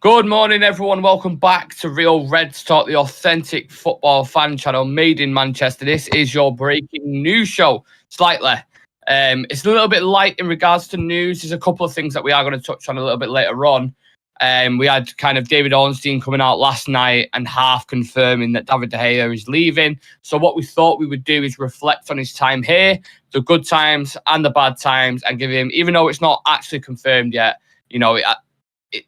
Good morning, everyone. Welcome back to Real Reds Talk, the authentic football fan channel made in Manchester. This is your breaking news show, slightly. It's a little bit light in regards to news. There's a couple of things that we are going to touch on a little bit later on. We had kind of David Ornstein coming out last night and half confirming that David De Gea is leaving. So what we thought we would do is reflect on his time here, the good times and the bad times, and give him, even though it's not actually confirmed yet,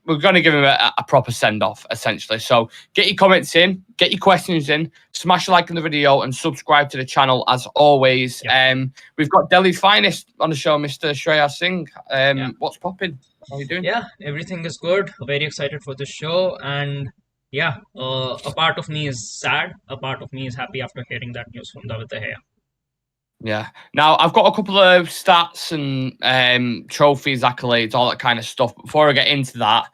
we're going to give him a proper send-off, essentially. So get your comments in, get your questions in, smash a like on the video, and subscribe to the channel as always. Yep. We've got Delhi's finest on the show, Mr. Shreyas Singh. What's popping? How are you doing? Yeah, everything is good. Very excited for the show. And a part of me is sad. A part of me is happy after hearing that news from David De Gea. Yeah. Now, I've got a couple of stats and trophies, accolades, all that kind of stuff. But before I get into that,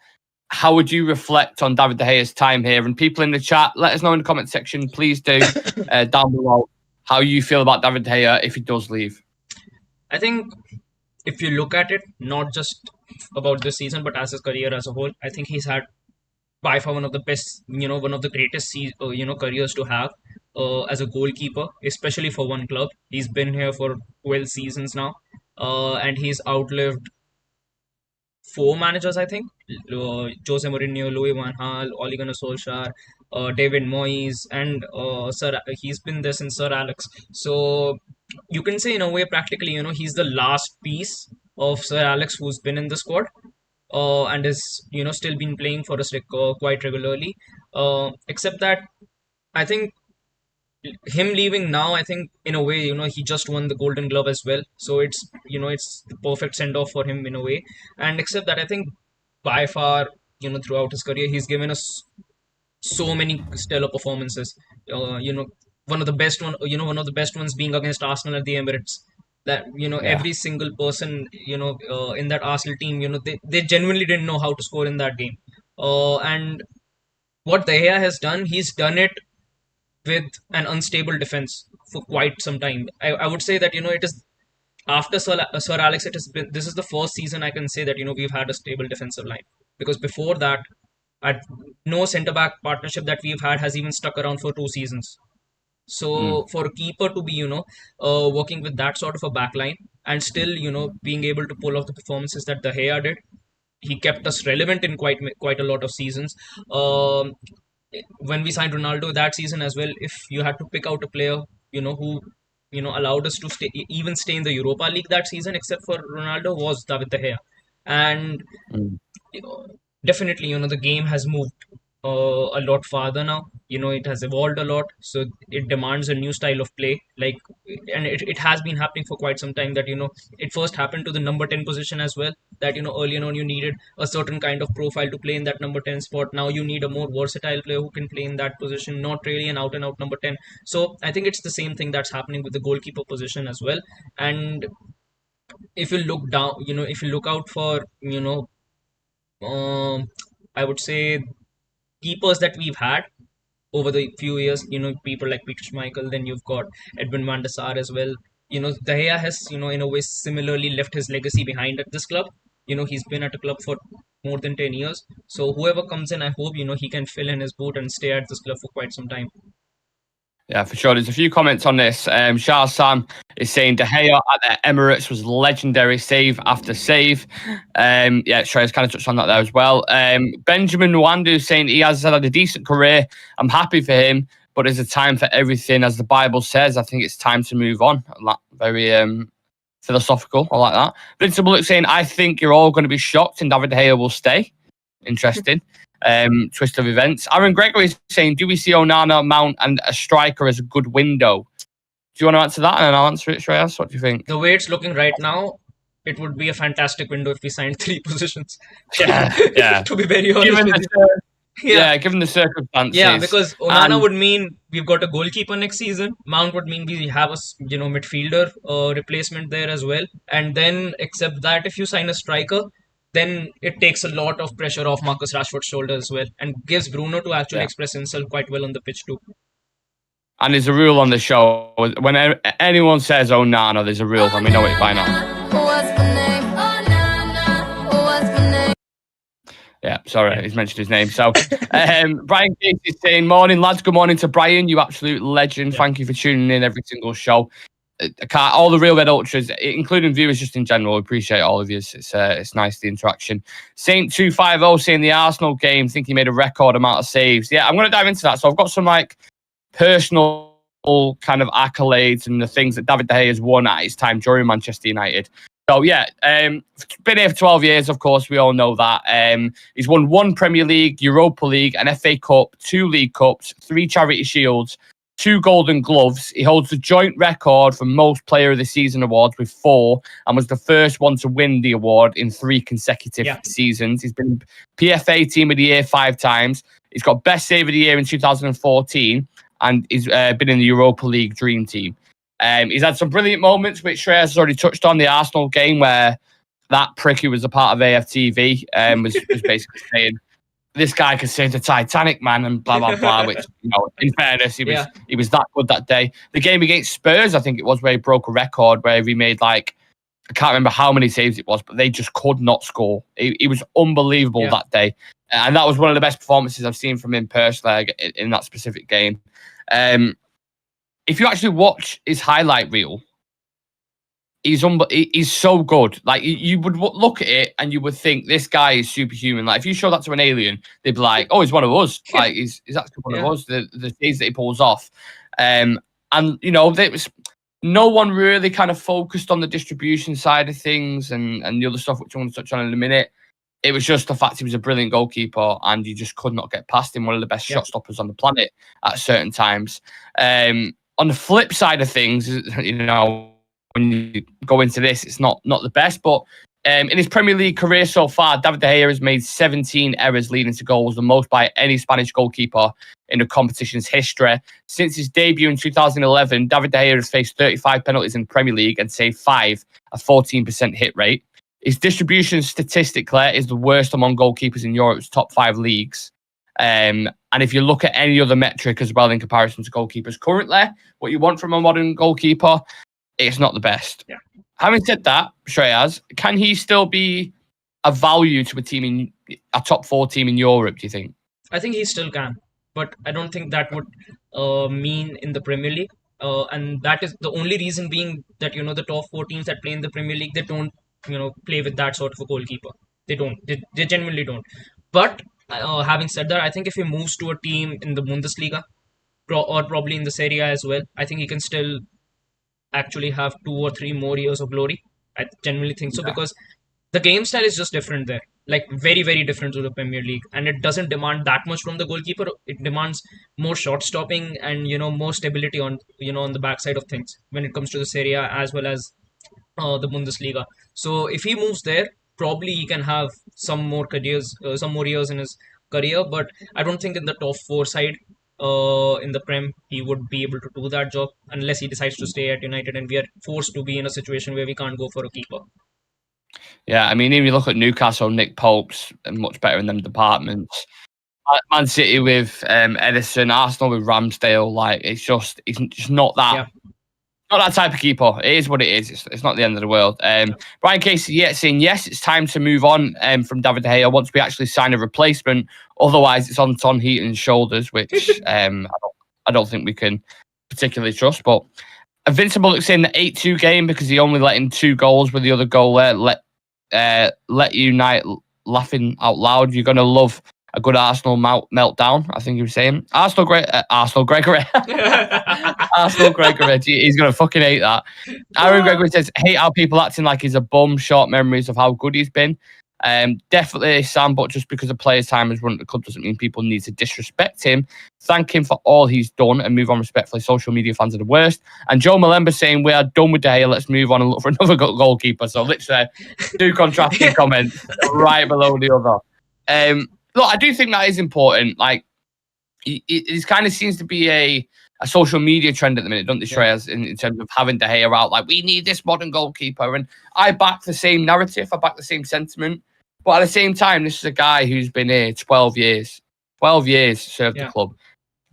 how would you reflect on David De Gea's time here? And people in the chat, let us know in the comment section. Please do down below how you feel about David De Gea if he does leave. I think if you look at it, not just about this season, but as his career as a whole, I think he's had by far one of the best, one of the greatest, careers to have as a goalkeeper, especially for one club. He's been here for 12 seasons now, and he's outlived 4 managers, I think. Jose Mourinho, Louis van Gaal, Ole Gunnar Solskjaer, David Moyes, and he's been there since Sir Alex. So you can say in a way, practically, he's the last piece of Sir Alex who's been in the squad. And is still been playing for us quite regularly. Except that I think him leaving now, I think in a way, he just won the Golden Glove as well. So it's the perfect send off for him in a way. And except that I think by far, throughout his career, he's given us so many stellar performances. One of the best ones being against Arsenal at the Emirates. That every single person in that Arsenal team, they genuinely didn't know how to score in that game. And what De Gea has done, he's done it with an unstable defense for quite some time. I would say that it is after Sir Alex, this is the first season I can say that we've had a stable defensive line, because before that, no centre back partnership that we've had has even stuck around for 2 seasons. So for a keeper to be, working with that sort of a backline and still, being able to pull off the performances that De Gea did, he kept us relevant in quite a lot of seasons. When we signed Ronaldo that season as well, if you had to pick out a player, who, allowed us to stay in the Europa League that season, except for Ronaldo, was David De Gea. And definitely, the game has moved a lot farther now. It has evolved a lot, so it demands a new style of play. And it has been happening for quite some time. That it first happened to the number 10 position as well. That earlier on you needed a certain kind of profile to play in that number 10 spot. Now you need a more versatile player who can play in that position, not really an out and out number 10. So I think it's the same thing that's happening with the goalkeeper position as well. And if you look down, if you look out for I would say keepers that we've had over the few years, people like Peter Schmeichel, then you've got Edwin van der Sar as well. De Gea has, in a way, similarly left his legacy behind at this club. He's been at a club for more than 10 years. So whoever comes in, I hope, he can fill in his boot and stay at this club for quite some time. Yeah, for sure. There's a few comments on this. Charles Sam is saying De Gea at the Emirates was legendary, save after save. Shreyas kind of touched on that there as well. Benjamin Nwandu is saying he has had a decent career. I'm happy for him, but there's a time for everything, as the Bible says. I think it's time to move on. Very philosophical. I like that. Vincent Bullock saying, I think you're all going to be shocked and David De Gea will stay. Interesting. Twist of events. Aaron Gregory is saying, do we see Onana, Mount and a striker as a good window? Do you want to answer that? And I'll answer it, Shreyas. What do you think? The way it's looking right now, it would be a fantastic window if we signed 3 positions. Yeah. To be very honest with you. Given the circumstances. Yeah, because Onana would mean we've got a goalkeeper next season. Mount would mean we have a midfielder replacement there as well. And then, except that, if you sign a striker, then it takes a lot of pressure off Marcus Rashford's shoulders as well, and gives Bruno to actually express himself quite well on the pitch too. And there's a rule on the show. When anyone says, oh, no, there's a rule, and we know it by now. Yeah, sorry, he's mentioned his name. So, Brian Casey is saying, morning, lads. Good morning to Brian, you absolute legend. Yeah. Thank you for tuning in every single show. All the Real Red Ultras, including viewers just in general, appreciate all of you. It's nice, the interaction. Saint 250 saying the Arsenal game, think he made a record amount of saves. Yeah, I'm going to dive into that. So I've got some like personal kind of accolades and the things that David De Gea has won at his time during Manchester United. So yeah, been here for 12 years, of course, we all know that. He's won 1 Premier League, Europa League, an FA Cup, 2 League Cups, 3 Charity Shields, 2 Golden Gloves. He holds the joint record for most Player of the Season awards with 4, and was the first one to win the award in 3 consecutive seasons. He's been PFA Team of the Year 5 times. He's got Best Save of the Year in 2014, and he's been in the Europa League Dream Team. He's had some brilliant moments, which Shreyas has already touched on. The Arsenal game where that prick who was a part of AFTV was basically saying, this guy could save the Titanic, man, and blah, blah, blah, which, you know, in fairness, he was that good that day. The game against Spurs, I think it was, where he broke a record, where he made, like, I can't remember how many saves it was, but they just could not score. He was unbelievable that day. And that was one of the best performances I've seen from him personally in that specific game. If you actually watch his highlight reel, he's so good. Like, you would look at it and you would think this guy is superhuman. Like, if you show that to an alien, they'd be like, "Oh, he's one of us." Like, he's actually one of us. The things that he pulls off, and you know, there was no one really kind of focused on the distribution side of things and the other stuff, which I want to touch on in a minute. It was just the fact he was a brilliant goalkeeper, and you just could not get past him. One of the best shot stoppers on the planet at certain times. On the flip side of things, you know, when you go into this, it's not the best, but in his Premier League career so far, David De Gea has made 17 errors leading to goals, the most by any Spanish goalkeeper in the competition's history. Since his debut in 2011, David De Gea has faced 35 penalties in the Premier League and saved 5, a 14% hit rate. His distribution statistically is the worst among goalkeepers in Europe's top 5 leagues. And if you look at any other metric as well in comparison to goalkeepers currently, what you want from a modern goalkeeper, it's not the best. Yeah. Having said that, Shreyas, can he still be a value to a team in a top 4 team in Europe, do you think? I think he still can, but I don't think that would mean in the Premier League. And that is the only reason being that, you know, the top 4 teams that play in the Premier League, they don't, you know, play with that sort of a goalkeeper. They don't. They genuinely don't. But having said that, I think if he moves to a team in the Bundesliga or probably in the Serie A as well, I think he can still actually have 2 or 3 more years of glory. I genuinely think so, because the game style is just different there, like very, very different to the Premier League, and it doesn't demand that much from the goalkeeper. It demands more shot stopping and, you know, more stability on, you know, on the backside of things when it comes to the Serie A as well as the Bundesliga. So if he moves there, probably he can have some more years in his career. But I don't think in the top 4 side in the Prem he would be able to do that job unless he decides to stay at United and we are forced to be in a situation where we can't go for a keeper. Yeah, I mean, even you look at Newcastle, Nick Pope's much better in them departments. Man City with Edison, Arsenal with Ramsdale, like it's just not that. Yeah. Not that type of keeper. It is what it is. It's not the end of the world. Brian Casey saying, yes, it's time to move on from David De Gea once we actually sign a replacement. Otherwise, it's on Ton Heaton's shoulders, which I don't think we can particularly trust. But Vincent Bullock's in the 8-2 game because he only let in 2 goals with the other goal let Unite laughing out loud. You're going to love a good Arsenal meltdown, I think he was saying. Arsenal Gregory. Arsenal Gregory. He's going to fucking hate that. Aaron Gregory says, hate how people acting like he's a bum, short memories of how good he's been. Definitely, Sam, but just because a player's time has run at the club doesn't mean people need to disrespect him. Thank him for all he's done and move on respectfully. Social media fans are the worst. And Joe Malemba saying, we are done with De Gea, let's move on and look for another goalkeeper. So literally 2 contrasting comments right below the other. Look, I do think that is important. Like, it kind of seems to be a social media trend at the minute, don't they, Shreyas, in terms of having De Gea out, like, we need this modern goalkeeper. And I back the same narrative, I back the same sentiment. But at the same time, this is a guy who's been here 12 years. 12 years served the club.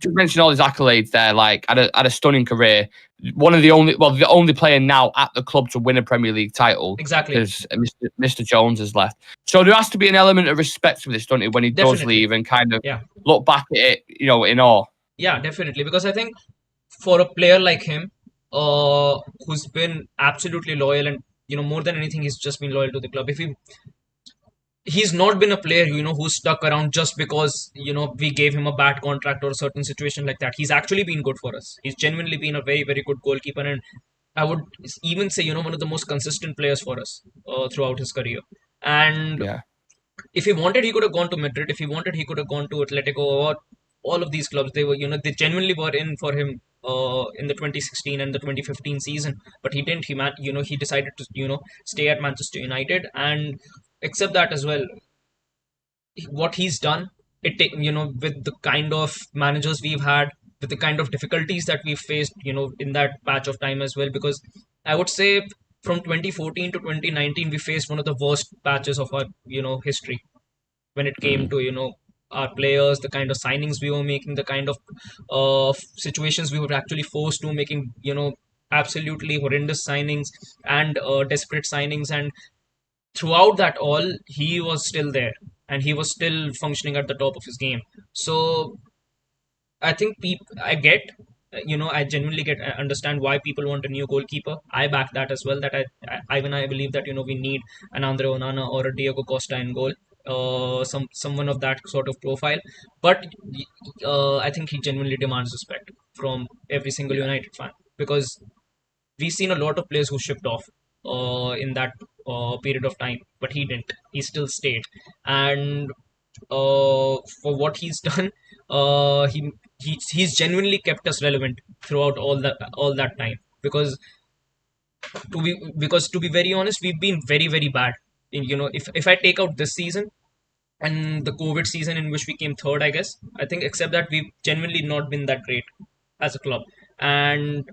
just mentioned all his accolades there. Like, had a stunning career. The only player now at the club to win a Premier League title. Exactly. Because Mr. Jones has left. So there has to be an element of respect for this, don't it, when he does leave and kind of look back at it, in awe. Yeah, definitely. Because I think for a player like him, who's been absolutely loyal and more than anything, he's just been loyal to the club. He's not been a player who stuck around just because we gave him a bad contract or a certain situation like that. He's actually been good for us. He's genuinely been a very, very good goalkeeper, and I would even say one of the most consistent players for us throughout his career. And if he wanted, he could have gone to Madrid. If he wanted, he could have gone to Atletico or all of these clubs. They were they genuinely were in for him in the 2016 and the 2015 season, but he didn't. He decided to stay at Manchester United. And except that as well, what he's done, with the kind of managers we've had, with the kind of difficulties that we've faced in that patch of time as well, because I would say from 2014 to 2019 we faced one of the worst patches of our history when it came to our players, the kind of signings we were making, the kind of situations we were actually forced to making absolutely horrendous signings and desperate signings. And throughout that all, he was still there and he was still functioning at the top of his game. So I think I genuinely understand why people want a new goalkeeper. I back that as well. That I believe that we need an Andre Onana or a Diego Costa in goal. Someone of that sort of profile. But I think he genuinely demands respect from every single United fan, because we've seen a lot of players who shipped off in that period of time, but he didn't. He still stayed, and for what he's done, he's genuinely kept us relevant throughout all that time. Because to be very honest, we've been very, very bad. If I take out this season and the COVID season in which we came third, I guess, I think except that we've genuinely not been that great as a club. And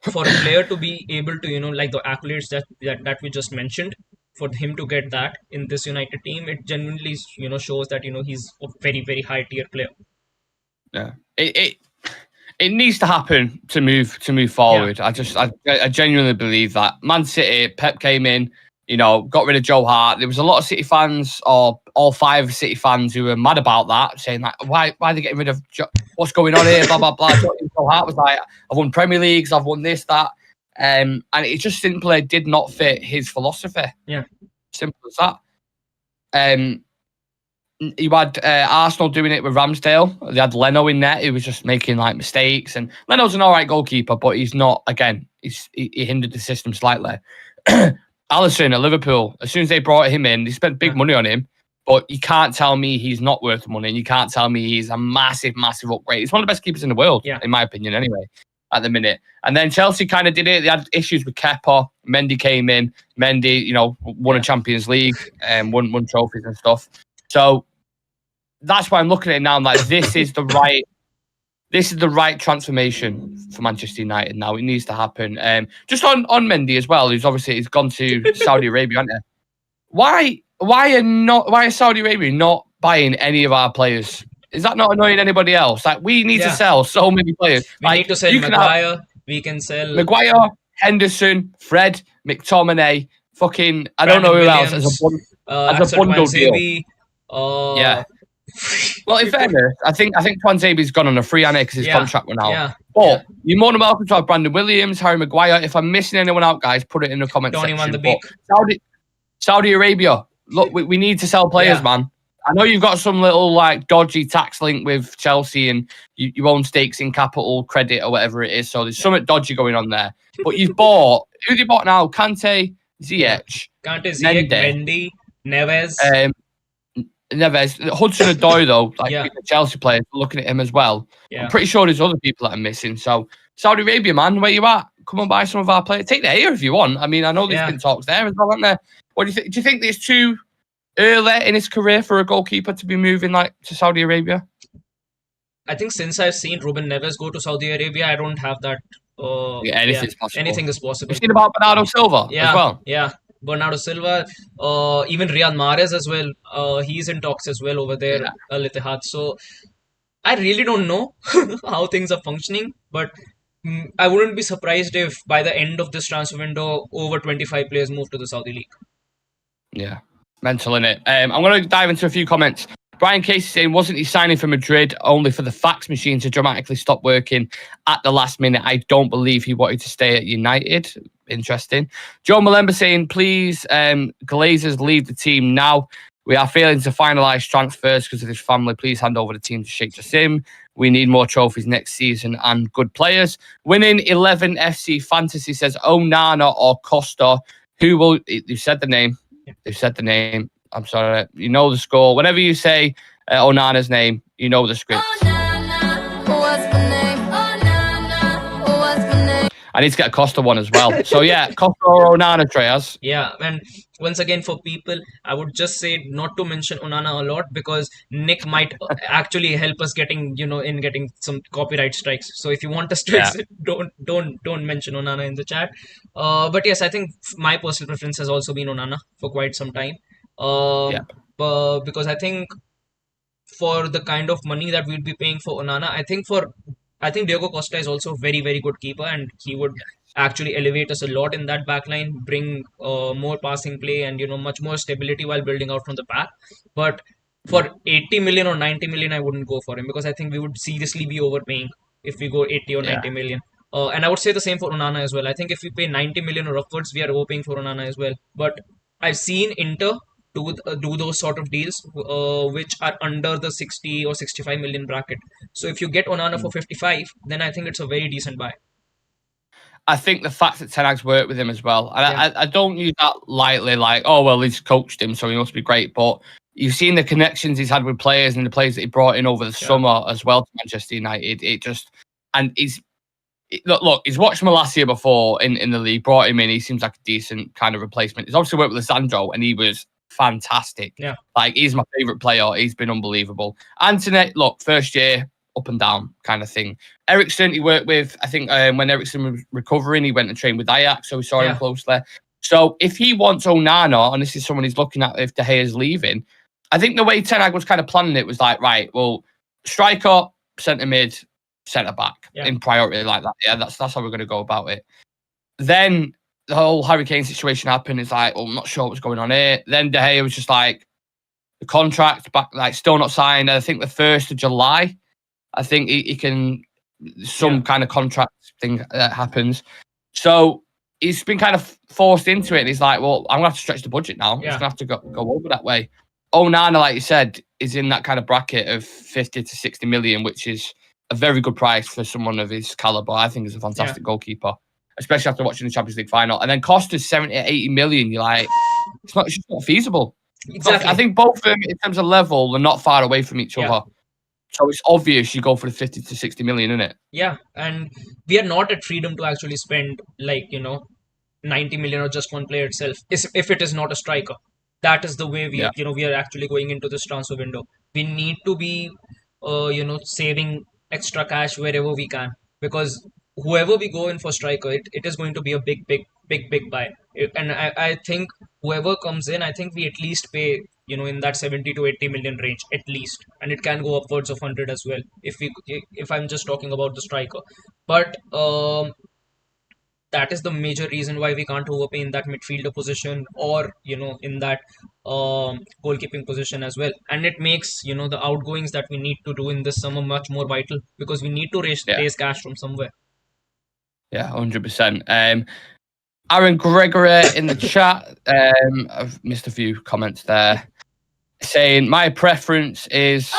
for a player to be able to like the accolades that we just mentioned, for him to get that in this United team, it genuinely shows that he's a very, very high tier player. Yeah, it needs to happen to move forward. I genuinely believe that. Man City, Pep came in, got rid of Joe Hart. There was a lot of City fans, or all 5 City fans, who were mad about that, saying like, why are they getting rid of what's going on here, blah, blah, blah. Joe Hart was like, I've won Premier Leagues, I've won this, that. And it just simply did not fit his philosophy. Yeah. Simple as that. You had Arsenal doing it with Ramsdale. They had Leno in there, who was just making like mistakes. And Leno's an all right goalkeeper, but he's not, again, he hindered the system slightly. Alisson at Liverpool, as soon as they brought him in, they spent big money on him, but you can't tell me he's not worth the money, and you can't tell me he's a massive, massive upgrade. He's one of the best keepers in the world, in my opinion, anyway, at the minute. And then Chelsea kind of did it. They had issues with Kepa. Mendy came in. Mendy, won a Champions League and won trophies and stuff. So that's why I'm looking at it now. I'm like, this is the right transformation for Manchester United now. It needs to happen. Just on Mendy as well, he's gone to Saudi Arabia, hasn't he? Why is Saudi Arabia not buying any of our players? Is that not annoying anybody else? Like, we need to sell so many players. We need to sell Maguire. We can sell Maguire, Henderson, Fred, McTominay, fucking I don't know who else as a bundle deal. Yeah. Well, in fairness, I think Twanzebi's gone on a free annex because his contract went out. Yeah. But you're more than welcome to have Brandon Williams, Harry Maguire. If I'm missing anyone out, guys, put it in the comment section. Saudi Arabia, look, we need to sell players, man. I know you've got some little like dodgy tax link with Chelsea and you own stakes in Capital Credit or whatever it is. So there's something dodgy going on there. But you've bought, who have you bought now? Kante, Ziyech, Mendy, Neves. Neves, Hudson-Odoi though, the Chelsea players, looking at him as well. I'm pretty sure there's other people that are missing. So Saudi Arabia, man, where you at? Come and buy some of our players. Take the air if you want. I mean, I know there's been talks there as well, aren't there? What do you think? Do you think it's too early in his career for a goalkeeper to be moving to Saudi Arabia? I think since I've seen Ruben Neves go to Saudi Arabia, I don't have that. Anything's possible. Anything is possible. You've seen about Bernardo Silva as well. Yeah. Bernardo Silva, even Riyad Mahrez as well. He's in talks as well over there, Al Ittihad. So I really don't know how things are functioning, but I wouldn't be surprised if by the end of this transfer window, over 25 players move to the Saudi League. Yeah, mental innit? I'm going to dive into a few comments. Brian Casey saying, wasn't he signing for Madrid only for the fax machine to dramatically stop working at the last minute? I don't believe he wanted to stay at United. Interesting. Joe Malemba saying, please, Glazers leave the team now. We are failing to finalise transfers because of his family. Please hand over the team to Sheikh Jassim. We need more trophies next season and good players. Winning 11 FC Fantasy says, Onana or Costa. Who will... You said the name. They've said the name. I'm sorry. You know the score. Whenever you say Onana's name, you know the script. I need to get a Costa one as well. So yeah, Costa or Onana, Treyas. Yeah, and once again for people, I would just say not to mention Onana a lot because Nick might actually help us getting some copyright strikes. So if you want us to exit, don't mention Onana in the chat. But yes, I think my personal preference has also been Onana for quite some time. Because I think for the kind of money that we'd be paying for Onana, I think Diego Costa is also a very, very good keeper, and he would actually elevate us a lot in that back line, bring more passing play and much more stability while building out from the back. But for 80 million or 90 million, I wouldn't go for him because I think we would seriously be overpaying if we go 80 or 90 million. And I would say the same for Onana as well. I think if we pay 90 million or upwards, we are overpaying for Onana as well. But I've seen Inter do those sort of deals which are under the 60 or 65 million bracket. So if you get Onana for 55, then I think it's a very decent buy. I think the fact that Ten Hag's worked with him as well, and I don't use that lightly, like, oh, well, he's coached him, so he must be great. But you've seen the connections he's had with players and the players that he brought in over the summer as well to Manchester United. Look, he's watched Malacia before in the league, brought him in. He seems like a decent kind of replacement. He's obviously worked with Sandro, and he was fantastic. Yeah. Like, he's my favourite player. He's been unbelievable. Anthony, look, first year, up and down kind of thing. Ericsson, he worked with, I think when Ericsson was recovering, he went and trained with Ajax, so we saw him closely. So if he wants Onana, and this is someone he's looking at if De Gea's leaving, I think the way Ten Hag was kind of planning it was like, right, well, striker, centre mid, centre back in priority like that. Yeah, that's how we're going to go about it. Then the whole Harry Kane situation happened. It's like, well, I'm not sure what's going on here. Then De Gea was just like, the contract back, like, still not signed. I think the 1st of July, I think he can, some kind of contract thing that happens. So he's been kind of forced into it. And he's like, well, I'm going to have to stretch the budget now. Yeah. I'm going to have to go over that way. Onana, like you said, is in that kind of bracket of 50 to 60 million, which is a very good price for someone of his caliber. I think he's a fantastic goalkeeper, especially after watching the Champions League final. And then Costa's 70, 80 million. You're like, it's just not feasible. Exactly. I think both of them, in terms of level, they're not far away from each other. So it's obvious you go for the 50 to 60 million, isn't it? Yeah, and we are not at freedom to actually spend 90 million or just one player itself. If it is not a striker, that is the way we we are actually going into this transfer window. We need to be saving extra cash wherever we can, because whoever we go in for striker, it is going to be a big buy. And I think whoever comes in, I think we at least pay in that 70 to 80 million range at least, and it can go upwards of 100 as well if I'm just talking about the striker. But that is the major reason why we can't overpay in that midfielder position or in that goalkeeping position as well. And it makes the outgoings that we need to do in this summer much more vital, because we need to raise cash from somewhere. Yeah, 100%. Aaron Gregory in the chat, I've missed a few comments there, saying my preference is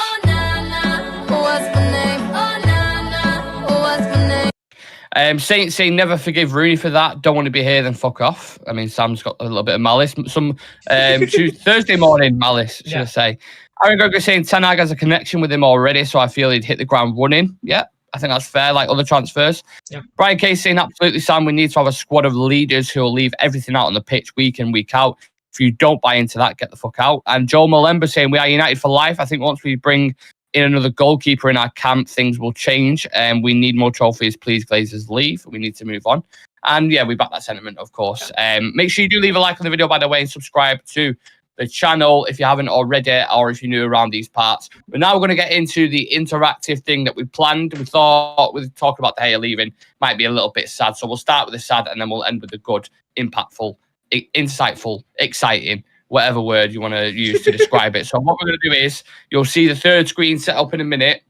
saying never forgive Rooney for that. Don't want to be here, then fuck off. I mean, Sam's got a little bit of malice. Some Thursday morning malice, should I say. Aaron Gregory saying Ten Hag has a connection with him already, so I feel he'd hit the ground running. Yeah, I think that's fair, like other transfers. Yeah. Brian Case saying absolutely, Sam, we need to have a squad of leaders who will leave everything out on the pitch week in, week out. If you don't buy into that, get the fuck out. And Joel Malemba saying we are United for life. I think once we bring in another goalkeeper in our camp, things will change. And we need more trophies. Please, Glazers, leave. We need to move on. And yeah, we back that sentiment, of course. Make sure you do leave a like on the video, by the way, and subscribe to the channel if you haven't already, or if you're new around these parts. But now we're going to get into the interactive thing that we planned. We thought with talking about De Gea leaving might be a little bit sad. So we'll start with the sad and then we'll end with the good, impactful, insightful, exciting, whatever word you want to use to describe it. So what we're going to do is you'll see the third screen set up in a minute.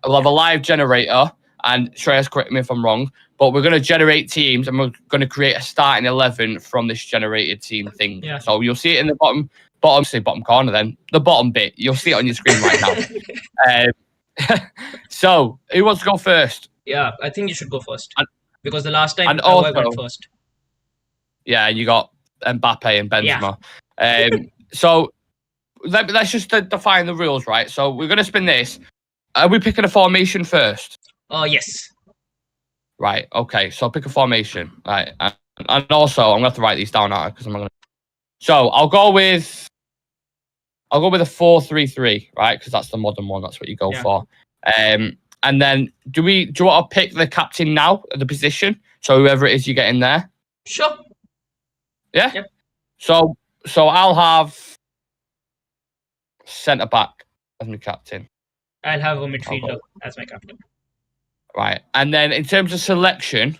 We'll have a live generator, and Shreyas, correct me if I'm wrong, but we're going to generate teams and we're going to create a starting 11 from this generated team thing. Yeah. So you'll see it in the bottom corner then, the bottom bit. You'll see it on your screen right now. So who wants to go first? Yeah, I think you should go first. Because the last time and I also, went first. Yeah, you got Mbappe and Benzema. Yeah. So let's just define the rules, right? So we're going to spin this. Are we picking a formation first? Yes. Right. Okay. So pick a formation. Right. And also, I'm gonna have to write these down now because I'm not gonna. So I'll go with a 4-3-3, right? Because that's the modern one. That's what you go for. And then do you want to pick the captain now at the position? So whoever it is you get in there. Sure. Yeah. Yep. So I'll have centre back as my captain. I'll have a midfielder as my captain. Right. And then in terms of selection,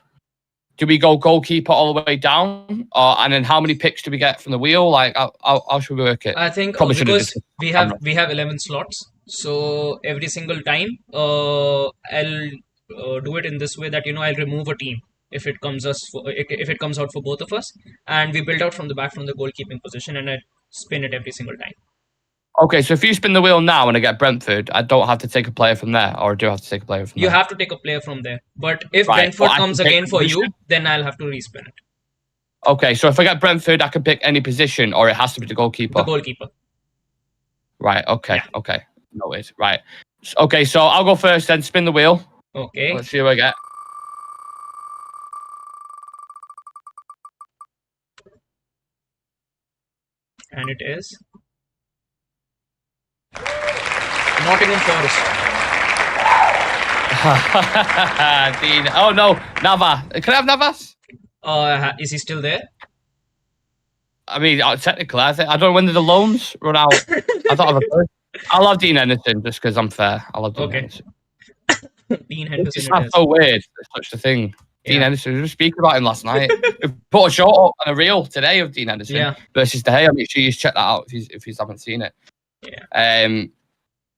do we go goalkeeper all the way down? And then how many picks do we get from the wheel? Like, how should we work it? I think because we have 11 slots. So every single time, I'll do it in this way that, I'll remove a team if it comes out for both of us. And we build out from the back from the goalkeeping position and I spin it every single time. Okay, so if you spin the wheel now and I get Brentford, I don't have to take a player from there, or do I have to take a player from there? You have to take a player from there. But if Brentford comes again for you, then I'll have to respin it. Okay, so if I get Brentford, I can pick any position, or it has to be the goalkeeper? The goalkeeper. Right, okay, okay. Noted, right. Okay, so I'll go first then, spin the wheel. Okay. Let's see what I get. And it is Nottingham Forest. Dean. Oh no, Navas. Can I have Navas? Is he still there? I mean, technically, I don't know when the loans run out. I don't have a first. I'll have Dean Henderson just because I'm fair. I'll have Dean Henderson. Dean Henderson. It's not so weird. There's such a thing. Dean Henderson. We were speaking about him last night. We put a short up and a reel today of Dean Henderson versus De Gea. Make sure you check that out if you haven't seen it. Yeah.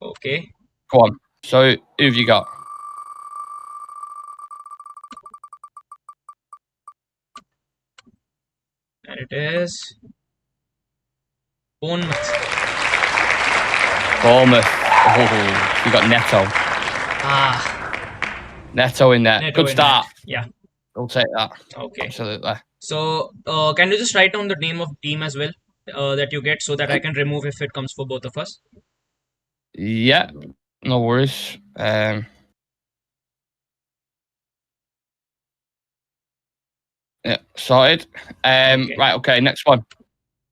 Okay. Go on. So who have you got? And it is Bournemouth. Oh, you got Neto. Neto in there. Good start. Yeah. We'll take that. Okay. Absolutely. So, can you just write down the name of team as well that you get so that I can remove if it comes for both of us? Yeah. No worries. Yeah, sorted. Right, okay, next one.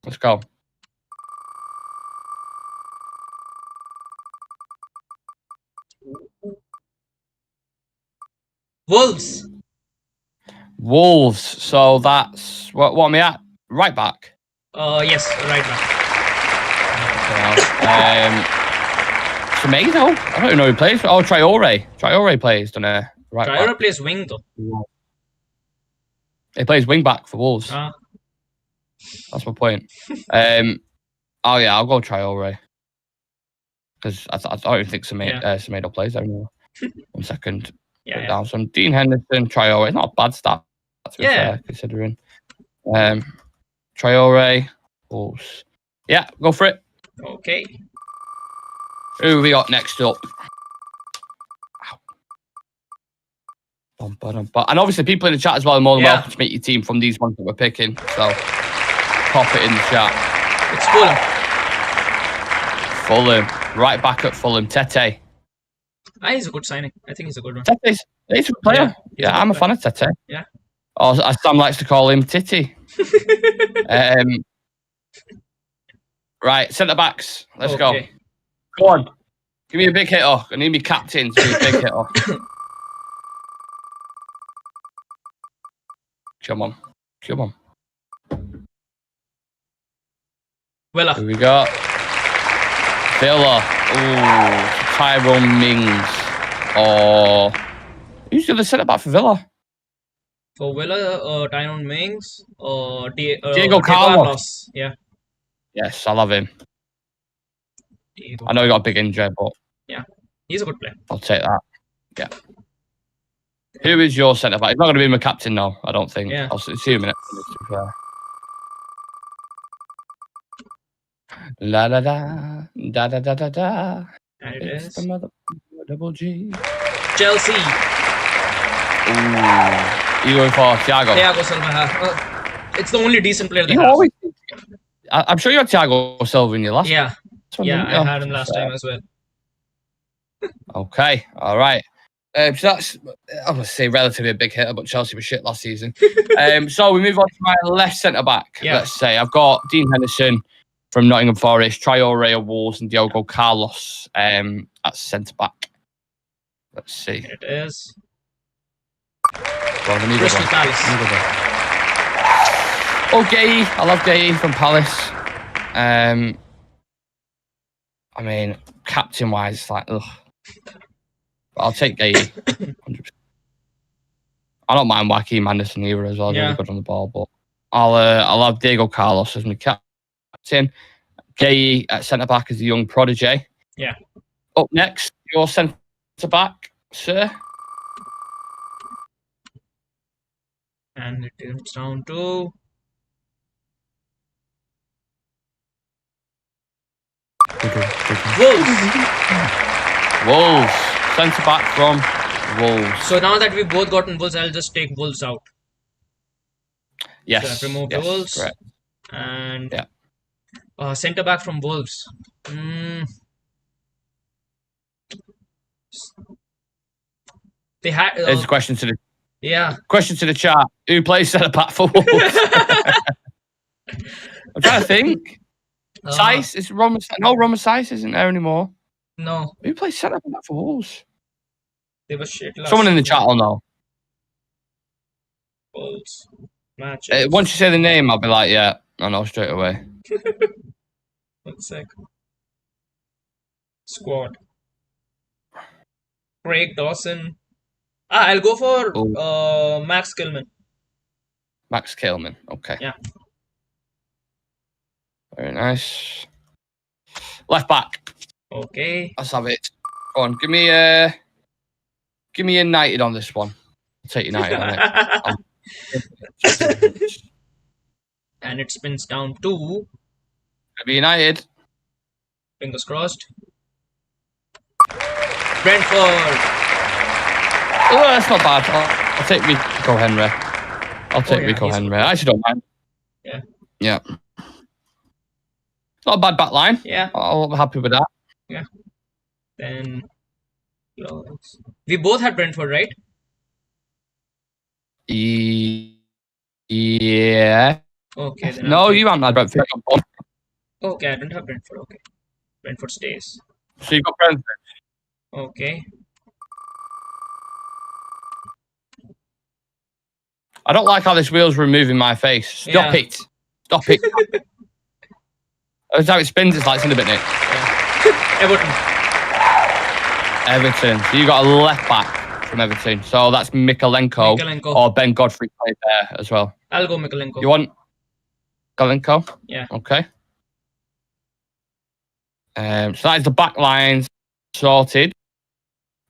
Let's go. Wolves. So that's what am I at? Right back. Yes, right back. Semedo? I don't even know who plays. Oh, Traore. Traore plays, don't know. Right. Traore plays wing though. He plays wing back for Wolves. That's my point. Oh yeah, I'll go Traore. Because I don't even think Semedo plays anymore. 1 second. Yeah. Down some Dean Henderson, Traore. Not a bad start, to be fair, considering. Traore, Wolves. Yeah, go for it. Okay. Who we got next up? And obviously, people in the chat as well are more than welcome to make your team from these ones that we're picking. So, pop it in the chat. It's Fulham. Fulham. Right back at Fulham. Tete. He's a good signing. I think he's a good one. He's a good player. Yeah, I'm a fan of Tete. Yeah. Or as Sam likes to call him, Titty. Right, centre backs. Let's go. Go on. Give me a big hitter. I need me captain to be a big hitter. Come on. Villa. Here we go. Villa. Ooh, Tyrone Mings. Or who's the other centre back for Villa? For Villa, Tyrone Mings, Diego Carlos. Yeah. Yes, I love him. Diego I know he got a big injury, but yeah, he's a good player. I'll take that. Yeah. Who is your centre back? He's not going to be my captain now, I don't think. Yeah. I'll see you in a minute. La da da da da da da da. And it It's is the mother double G. Chelsea. Ooh. You going for Thiago? Thiago Silva. It's the only decent player they You have. always. I'm sure you had Thiago Silva in your last. Yeah. one, Yeah, didn't I you? had him last time as well. Okay, all right. So that's, I would say, relatively a big hitter, but Chelsea was shit last season. So we move on to my left centre back. Yeah. Let's say I've got Dean Henderson from Nottingham Forest, Traore of Wolves, and Diogo Carlos at centre back. Let's see. It is Well, we need Crystal one. Palace. Oh, Gay. I love Gay from Palace. I mean, captain-wise, it's like, ugh. But I'll take Gay. 100%. I don't mind Joaquin Anderson either as well. He's Yeah. really good on the ball, but I'll have Diego Carlos as my captain. Gay at centre back as the young prodigy. Yeah. Up next, your centre back, sir. And it comes down to Wolves. Wolves. Centre back from Wolves. So now that we've both gotten Wolves, I'll just take Wolves out. Yes. So I've removed yes, Wolves. correct. And Yeah. centre back from Wolves. They had There's a question to the chat. Who plays centre back for Wolves? I'm trying to think. Sice is Roman. No, Roman Sice isn't there anymore. No, Who plays centre back for Wolves? they were shit last Someone in the season. chat will know. Wolves matches. Once you say the name, I'll be like, yeah, I know straight away. 1 sec. Squad. Craig Dawson. I'll go for Max Kilman. Max Killman. Okay. Yeah. Very nice. Left back. Okay. Let's have it. Go on. Give me United on this one. I'll take United on it. And it spins down to Be United. fingers crossed. Brentford. Oh, that's not bad. I'll take Rico Henry. I'll take Rico he's Henry. I actually don't mind. Yeah. Yeah. Not a bad back line. Yeah. I'm happy with that. Yeah. Then we both had Brentford, right? Yeah. Okay. Then No, I'll you haven't had Brentford. Okay, I don't have Brentford. Okay. Brentford stays. So you got Brentford. Okay. I don't like how this wheel's removing my face. Stop Yeah. it. Stop it. That's how it spins. It's like it's in a bit, Nick. Yeah. Everton. So you got a left back from Everton. So that's Mikalenko. Or Ben Godfrey played there as well. I'll go Mikalenko. You want Galenko? Yeah. Okay. So that is the back lines sorted.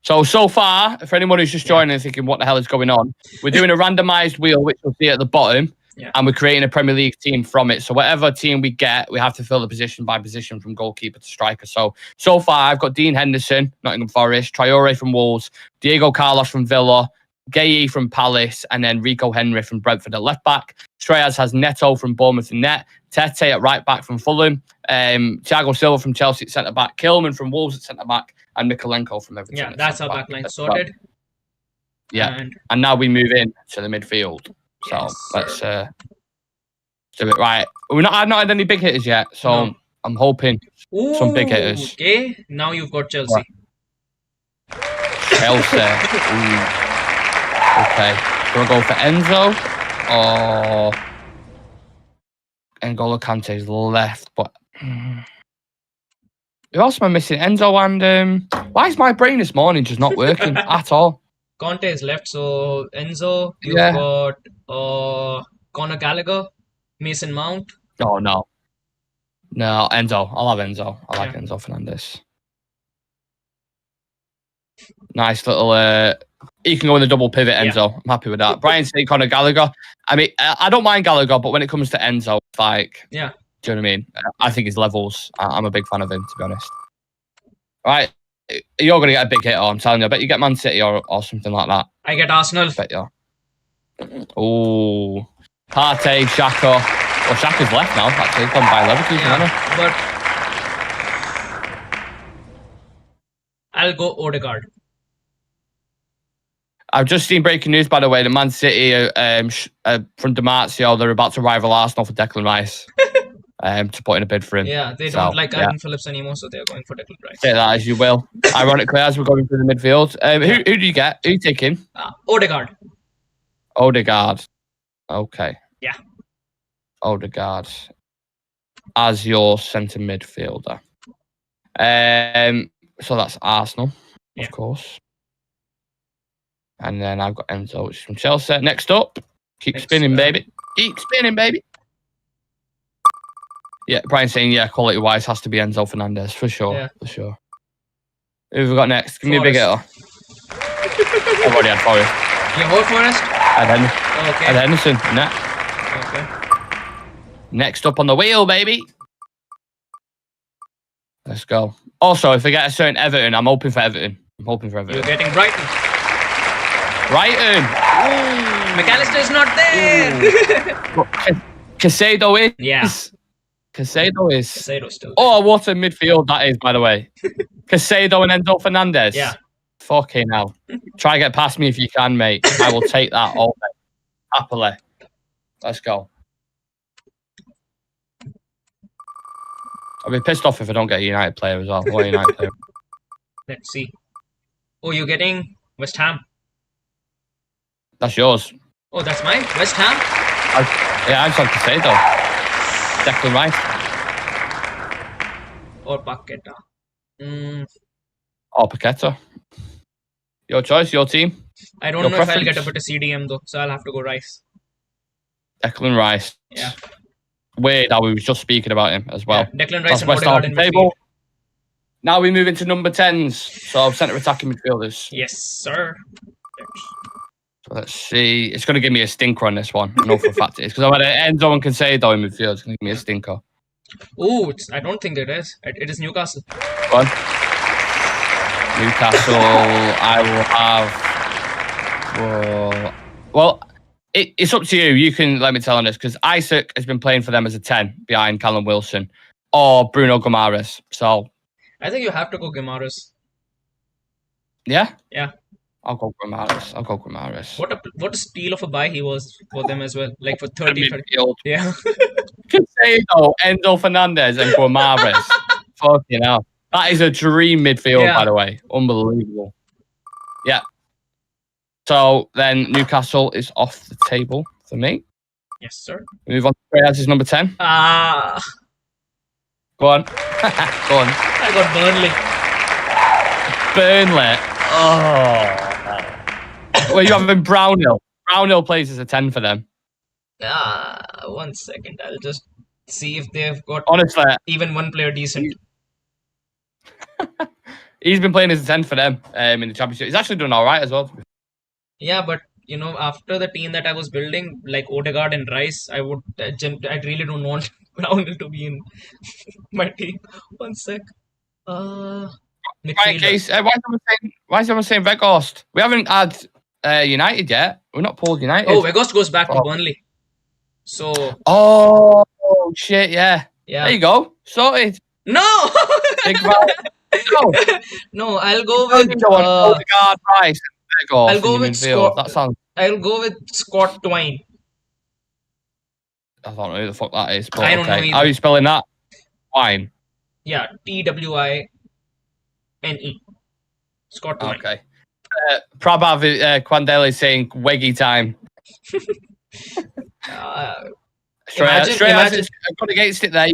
So far, for anyone who's just joining and thinking, what the hell is going on? We're doing a randomised wheel, which you'll see at the bottom. Yeah. And we're creating a Premier League team from it. So whatever team we get, we have to fill the position by position from goalkeeper to striker. So far, I've got Dean Henderson, Nottingham Forest, Traore from Wolves, Diego Carlos from Villa, Gay from Palace, and then Rico Henry from Brentford at left back. Streyas has Neto from Bournemouth and net, Tete at right back from Fulham, Thiago Silva from Chelsea at centre back, Kilman from Wolves at centre back, and Mikalenko from Everton. Yeah, that's our back line sorted. Yeah, and now we move in to the midfield. So Yes, let's do it right. I've not had any big hitters yet, so No. I'm hoping some big hitters. Okay, now you've got Chelsea. Chelsea. Ooh. Okay. Do I go for Enzo or N'Golo Kante's left? But Who else am I missing? Enzo and why is my brain this morning just not working at all? Conte is left, so Enzo, you've Yeah. got Conor Gallagher, Mason Mount. Oh no. No, Enzo. I'll have Enzo. I like Yeah. Enzo Fernandez. Nice little. He can go in the double pivot, Enzo. I'm happy with that. Brian St. Conor Gallagher. I mean, I don't mind Gallagher, but when it comes to Enzo, it's like, Yeah. do you know what I mean? I think his levels. I'm a big fan of him, to be honest. Right, you're gonna get a big hit. I'm telling you. I bet you get Man City or something like that. I get Arsenal. I bet you. Oh, Partey, Xhaka. Well, Xhaka's left now. Actually, gone by Leverkusen, hasn't But I'll go Odegaard. I've just seen breaking news, by the way. The Man City from Demartio, they're about to rival Arsenal for Declan Rice to put in a bid for him. Yeah, they don't like Ivan Phillips anymore, so they're going for Declan Rice. Take that as you will. Ironically, as we're going through the midfield, who do you get? Who you taking? Odegaard. Odegaard. Okay. Yeah. Odegaard as your centre midfielder. So that's Arsenal, of course. And then I've got Enzo, which is from Chelsea. Next up, keep spinning, baby. Keep spinning, baby. Yeah, Brian saying, yeah, quality-wise has to be Enzo Fernandez, for sure. Yeah. For sure. Who have we got next? Give me a big hitter. I've already had Forest. You hold Forest? Ed Henderson. Next. Okay. Next up on the wheel, baby. Let's go. Also, if I get a certain Everton, I'm hoping for Everton. You're getting Brighton. Brighton. McAllister is not there. Casado is. Yeah. Casado is. Casado still. Oh, what a midfield that is, by the way. Casado and Enzo Fernandez. Yeah. Fucking hell. Try to get past me if you can, mate. I will take that all day. Happily. Let's go. I'll be pissed off if I don't get a United player as well. What a United player. Let's see. Oh, you're getting West Ham. That's yours. Oh, that's mine? West Ham? I just have to say, though. Declan Rice. Or Paqueta. Or Paqueta. Your choice, your team. I don't know if I'll get a bit of CDM, though, so I'll have to go Rice. Declan Rice. Yeah. Weird how we was just speaking about him as well. Yeah, Declan Rice and West Odegaard in midfield. Now we move into number 10s. So centre attacking midfielders. Yes, sir. So let's see. It's going to give me a stinker on this one. I know for a fact it is. Because I've had Enzo and Casado in midfield. It's going to give me a stinker. Oh, I don't think it is. It is Newcastle. Go on. Newcastle, I will have... Well, it's up to you. You can let me tell on this. Because Isaac has been playing for them as a 10 behind Callum Wilson. Or Bruno Guimaraes. So... I think you have to go Guimaraes. Yeah? Yeah. I'll go Guimaraes. What a steal of a buy he was for them as well. Like for 30. Yeah. Casado, Enzo Fernandez, and Guimaraes. Fucking hell. That is a dream midfield, by the way. Unbelievable. Yeah. So then Newcastle is off the table for me. Yes, sir. Move on to Reyes' number 10. Go on. Go on. I got Burnley. Oh. Well, you having Brownhill. Brownhill plays as a 10 for them. 1 second. I'll just see if they've got even one player decent. He's been playing as a 10 for them in the Championship. He's actually doing all right as well. Yeah, but you know, after the team that I was building, like Odegaard and Rice, I really don't want Brownhill to be in my team. 1 sec. Right, Case. Why is someone saying Weghorst? We haven't had United yet. We're not pulled United. Oh, Weghorst goes back to Burnley. So. Oh shit! Yeah. Yeah. There you go. Sorted. No. Big No, I'll go with Odegaard, Rice, and Weghorst. I'll go with Scott. That sounds. I'll go with Scott Twine. I don't know who the fuck that is. But I don't know either. How are you spelling that? Twine. Yeah, Twine. Scott Twine. Okay. Prabhav Quandele is saying Weggy time. Straight imagine, I've gone against it there.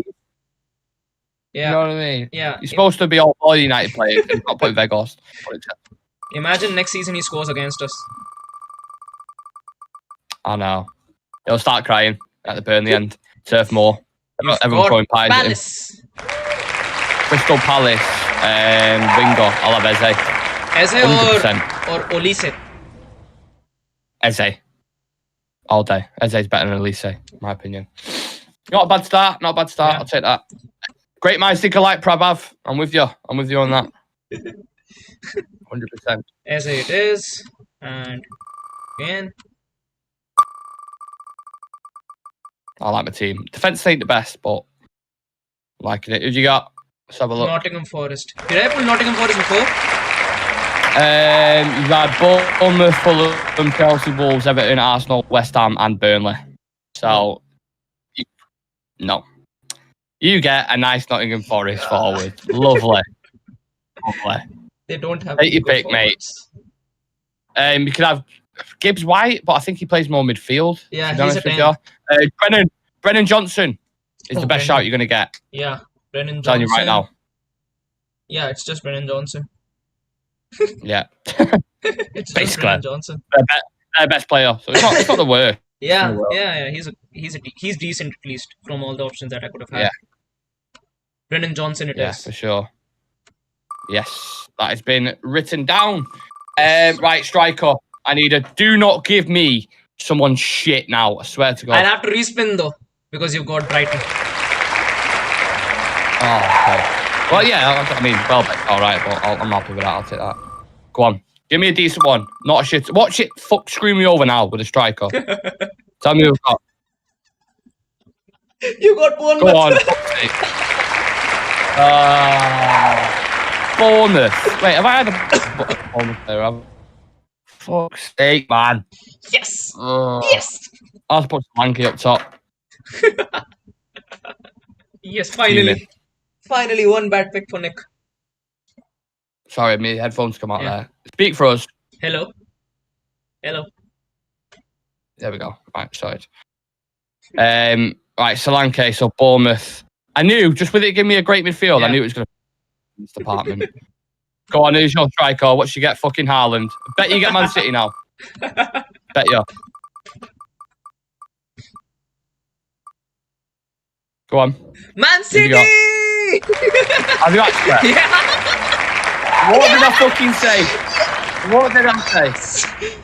Yeah. You know what I mean? Yeah. You're supposed to be all United players. You've got to put Vegas. Imagine next season he scores against us. I know. He'll start crying at the Burnley end. Turf Moor. Everyone throwing pies at him. Palace. Crystal Palace. Winger. I'll have Eze. Eze 100%. or Olise? Eze. All day. Eze's better than Elise, in my opinion. Not a bad start. Not a bad start. Yeah. I'll take that. Great minds think alike, Prabhav. I'm with you. I'm with you on that. 100%. Eze it is. And again. I like my team. Defense ain't the best, but liking it. Who'd you got? Let's have a look. Nottingham Forest. Did I pull Nottingham Forest before? You've had Bournemouth, Fulham, Chelsea, Wolves, Everton, Arsenal, West Ham, and Burnley. So, no. You get a nice Nottingham Forest forward. Lovely. Lovely. They don't have. Take your pick, mate. You could have Gibbs White, but I think he plays more midfield. Yeah, to be he's honest a with you. Brennan Johnson is the best shout you're going to get. Yeah, Brennan I'm Johnson. telling you right now. Yeah, it's just Brennan Johnson. Yeah. It's just Brennan Johnson. Their best player. So it's not the worst. Yeah. He's decent at least from all the options that I could have had. Yeah. Brennan Johnson it is. Yeah, for sure. Yes, that has been written down. Right, striker. I need a do not give me someone shit now. I swear to God. I'll have to respin though, because you've got Brighton. Oh, okay. Well, yeah, I mean, well, all right, but I'm happy with that. I'll take that. Go on. Give me a decent one. Not a shit. What shit? Fuck, screw me over now with a striker. Tell me who I've got. You got Bournemouth. Go on. Bournemouth. Wait, have I had a Bournemouth there? Fuck's sake, man. Yes. Yes. I'll put Solanke up top. Yes, finally. Finally, one bad pick for Nick. Sorry, my headphones come out there. Speak for us. Hello. Hello. There we go. Right, sorry. Right, Solanke, so Bournemouth. I knew, just with it giving me a great midfield, I knew it was going to be this department. Go on, who's your striker? What you get? Fucking Haaland. Bet you get Man City now. Bet you. Go on. Man City! Have you actually? Yeah. What did I fucking say? What did I say?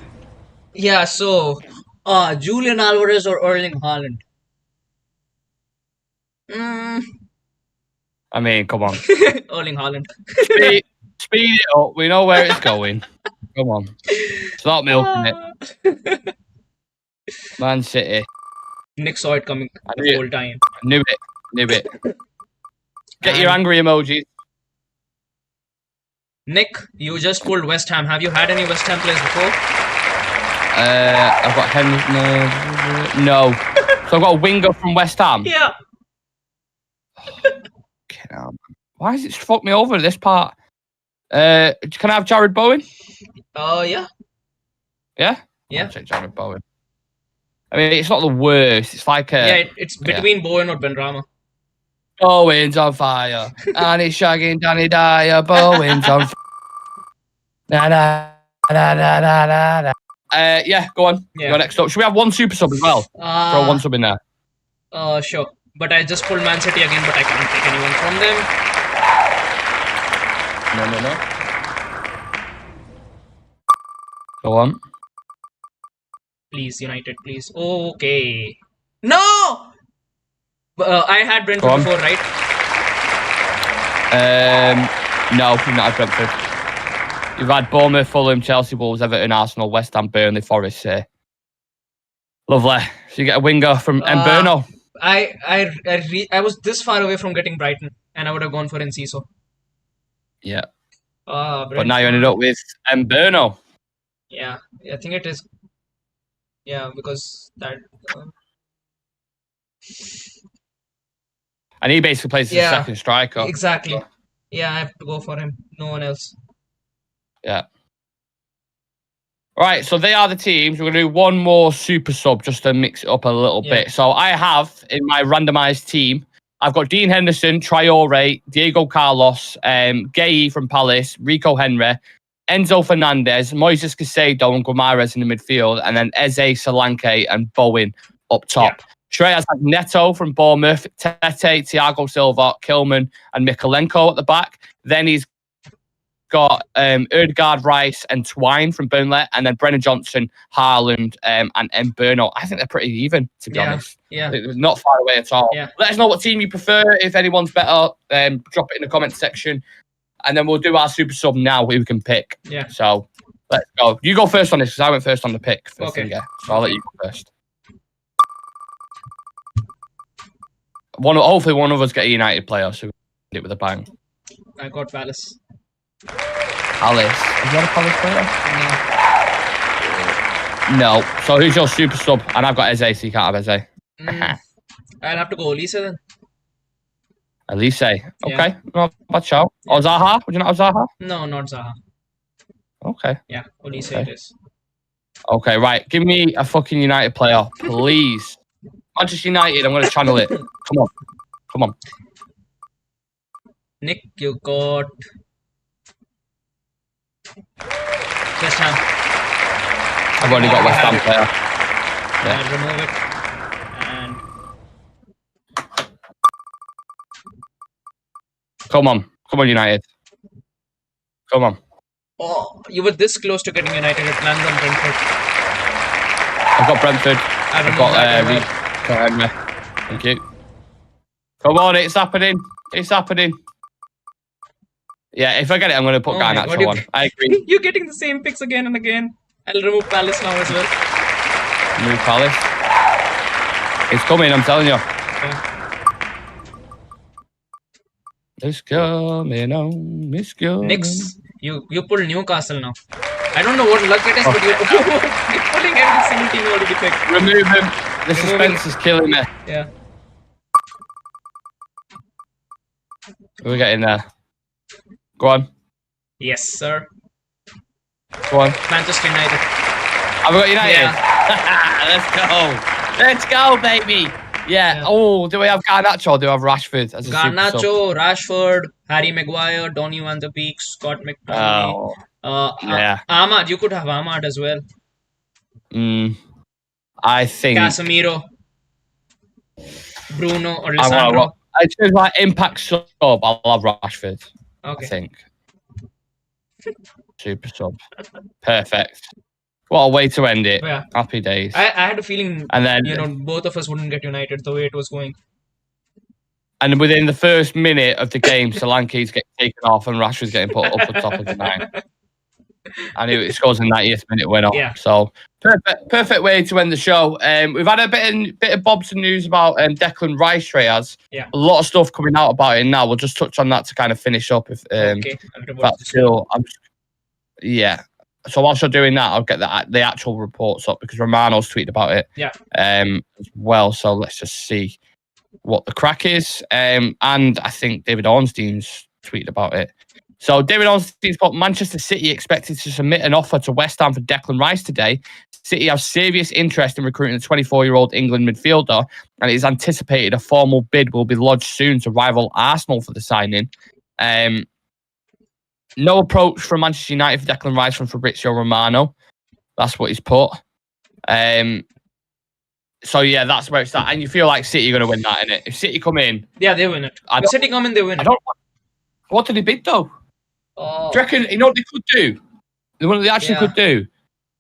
Yeah, so, Julian Alvarez or Erling Haaland? I mean, come on. Erling Haaland. Speed it up. We know where it's going. Come on. Stop milking it. Man City. Nick saw it coming the whole time. Knew it. Get your angry emojis. Nick, you just pulled West Ham. Have you had any West Ham players before? I've got Henry. No. So I've got a winger from West Ham. Yeah. Why has it fucked me over this part? Can I have Jared Bowen? Yeah. Yeah? Yeah. I'll check Jared Bowen. I mean, it's not the worst. It's like it's between Bowen or Benrahma. Bowen's on fire. And he's shagging Danny Dyer. Bowen's on fire. Yeah, go on. Yeah. Go next up. Should we have one super sub as well? Throw one sub in there. Sure. But I just pulled Man City again, but I can't take anyone from them. No. Go on. Please, United, please. Okay. No! I had Brentford before, right? No, you've not had Brentford. You've had Bournemouth, Fulham, Chelsea, Wolves, Everton, Arsenal, West Ham, Burnley, Forest. Lovely. So you get a winger from Mberno. I was this far away from getting Brighton, and I would have gone for Enciso. Yeah. But now you ended up with Mberno. Yeah, I think it is. Yeah, because that. And he basically plays as a second striker. Exactly. Yeah, I have to go for him. No one else. Yeah. Right, so they are the teams. We're going to do one more super sub just to mix it up a little bit. So I have in my randomized team I've got Dean Henderson, Traore, Diego Carlos, Gay from Palace, Rico Henry, Enzo Fernandez, Moises Caicedo and Guimaraes in the midfield, and then Eze, Solanke and Bowen up top. Shrey has Neto from Bournemouth, Tete, Thiago Silva, Kilman and Mikolenko at the back. Then he's got Ødegaard, Rice and Twine from Burnley, and then Brennan Johnson, Haaland and Mberno. I think they're pretty even, to be honest. Yeah. Not far away at all. Yeah. Let us know what team you prefer. If anyone's better, drop it in the comment section. And then we'll do our super sub now, who we can pick. Yeah. So let's go. You go first on this, because I went first on the pick. Okay. So I'll let you go first. Hopefully one of us get a United player, so we can do it with a bang. I got Palace. Palace. Is that a Palace player? No. So who's your super sub? And I've got Eze, so you can't have Eze. I'll have to go Elise then. Elise. Okay. Not bad shout. Or Zaha? Would you not have Zaha? No, not Zaha. Okay. Yeah, Elise Okay. it is. Okay, right. Give me a fucking United player, please. Manchester United, I'm going to channel it. Come on. Nick, you got West Ham. I've only got West Ham player. Yeah. I'll remove it. And Come on, United. Come on. oh, you were this close to getting United at London, Brentford. I've got Brentford. I I've remove got that as well. Henry. Thank you. Come on, it's happening. Yeah, if I get it, I'm going to put Oh my Garnacho God, on. I agree. You're getting the same picks again and again. I'll remove Palace now as well. Move Palace. It's coming, I'm telling you. Okay. It's coming on. It's coming. Knicks, you pull Newcastle now. I don't know what luck it is, but you're pulling every single team you already picked. Remove him. The suspense is killing me. Yeah. Who are we getting there? Go on. Yes, sir. Go on. Manchester United. Have we got United? Yeah. Let's go, baby. Yeah. Oh, do we have Garnacho or do we have Rashford as a super sub? Garnacho, Rashford, Harry Maguire, Donny van de Beek, Scott McTominay. Yeah. Ahmad, you could have Ahmad as well. I think. Casemiro, Bruno, or Lisandro. I choose my impact sub. I'll have Rashford. Okay. I think. Super sub. Perfect. What a way to end it. Yeah. Happy days. I had a feeling, And then, both of us wouldn't get United the way it was going. and within the first minute of the game, Solanke's getting taken off and Rashford's getting put up the top of the nine. And it scores in 90th minute winner. Yeah. So perfect way to end the show. We've had a bit of bobs and news about Declan Rice. Yeah. A lot of stuff coming out about it now. We'll just touch on that to kind of finish up. If Okay. that's still, yeah. So whilst you're doing that, I'll get the actual reports up because Romano's tweeted about it. Yeah. As well. So let's just see what the crack is. And I think David Ornstein's tweeted about it. So David Ornstein's put Manchester City expected to submit an offer to West Ham for Declan Rice today. City have serious interest in recruiting a 24-year-old England midfielder, and it is anticipated a formal bid will be lodged soon to rival Arsenal for the signing. No approach from Manchester United for Declan Rice from Fabrizio Romano. That's what he's put. So yeah, that's where it's at. And you feel like City are going to win that, innit? If City come in, Yeah, they win it. If City come in, they win I it. don't. What did he bid though? Oh. Do you reckon? You know what they could do? What they actually could do,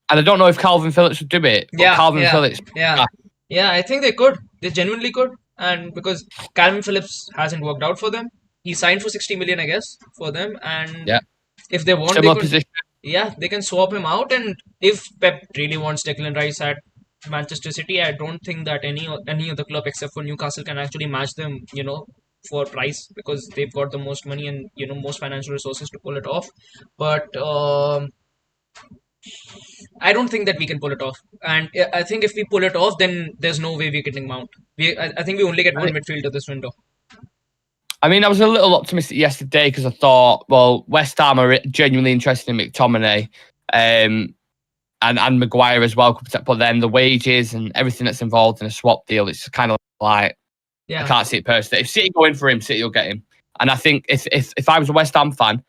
and I don't know if Calvin Phillips would do it. But Calvin Phillips. Yeah, I think they could. They genuinely could. And because Calvin Phillips hasn't worked out for them, he signed for 60 million, I guess, for them. And if they want, Similar they could, position. yeah, they can swap him out. And if Pep really wants Declan Rice at Manchester City, I don't think that any other club except for Newcastle can actually match them, for price, because they've got the most money and most financial resources to pull it off. But I don't think that we can pull it off. And I think if we pull it off, then there's no way we're getting Mount. I think we only get one midfielder this window. I mean, I was a little optimistic yesterday because I thought, well, West Ham are genuinely interested in McTominay, and Maguire as well. But then the wages and everything that's involved in a swap deal, it's kind of like, I Yeah. can't see it personally. If City go in for him, City will get him. And I think if I was a West Ham fan,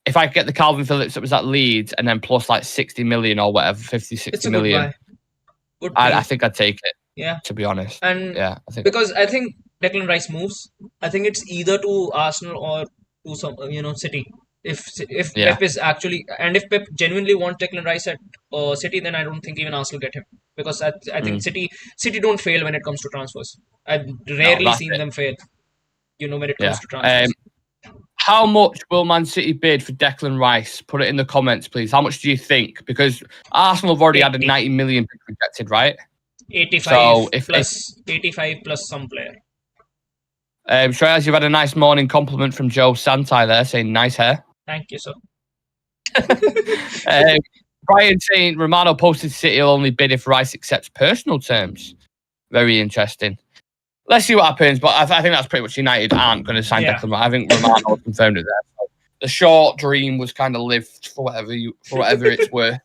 if I could get the Calvin Phillips that was at Leeds and then plus like 60 million or whatever, 50, 60 It's a good million, buy. Good I play. think I'd take it, Yeah. to be honest. And Yeah, I think. because I think Declan Rice moves, I think it's either to Arsenal or to some City. If Yeah. Pep is actually, and if Pep genuinely wants Declan Rice at City, then I don't think even Arsenal get him, because I think Mm. City don't fail when it comes to transfers. I've No, rarely that's seen it. them fail, when it comes Yeah. to transfers. How much will Man City bid for Declan Rice? Put it in the comments, please. How much do you think? Because Arsenal have already had a 80, 90 million bid rejected, right? 85 So if 85 plus some player. Shreyas, you've had a nice morning compliment from Joe Santai there, saying nice hair. Thank you, sir. Brian saying Romano posted City will only bid if Rice accepts personal terms. Very interesting. Let's see what happens, but I think that's pretty much United aren't going to sign Yeah. Declan Rice. I think Romano confirmed it there. So the short dream was kind of lived for whatever it's worth.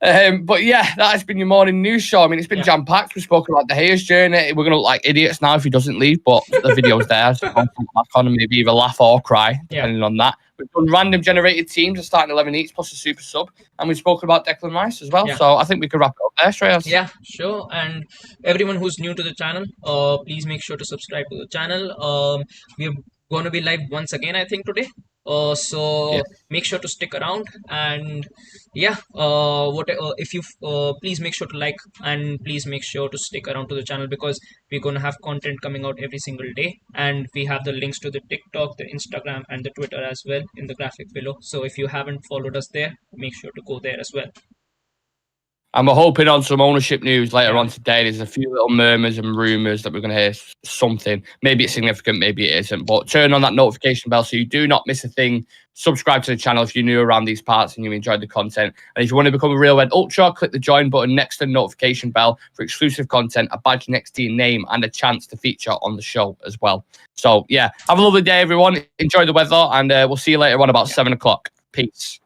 But yeah, that has been your morning news show. I mean, it's been jam-packed. We've spoken about De Gea's journey. We're going to look like idiots now if he doesn't leave, but the video's there. So I'll come back on and maybe either laugh or cry, depending on that. We've done random generated teams and starting 11 each plus a super sub. And we've spoken about Declan Rice as well. Yeah. So I think we could wrap it up there, Shreyas. Yeah, sure. And everyone who's new to the channel, please make sure to subscribe to the channel. We're going to be live once again, I think, today. So Yeah. make sure to stick around, and if you please make sure to like, and please make sure to stick around to the channel, because we're going to have content coming out every single day, and we have the links to the TikTok, the Instagram, and the Twitter as well in the graphic below. So if you haven't followed us there, make sure to go there as well. And we're hoping on some ownership news later on today. There's a few little murmurs and rumours that we're going to hear something. Maybe it's significant, maybe it isn't. But turn on that notification bell so you do not miss a thing. Subscribe to the channel if you're new around these parts and you enjoyed the content. And if you want to become a Real Red Ultra, click the join button next to the notification bell for exclusive content, a badge next to your name, and a chance to feature on the show as well. So, yeah, have a lovely day, everyone. Enjoy the weather, and we'll see you later on about 7 o'clock. Peace.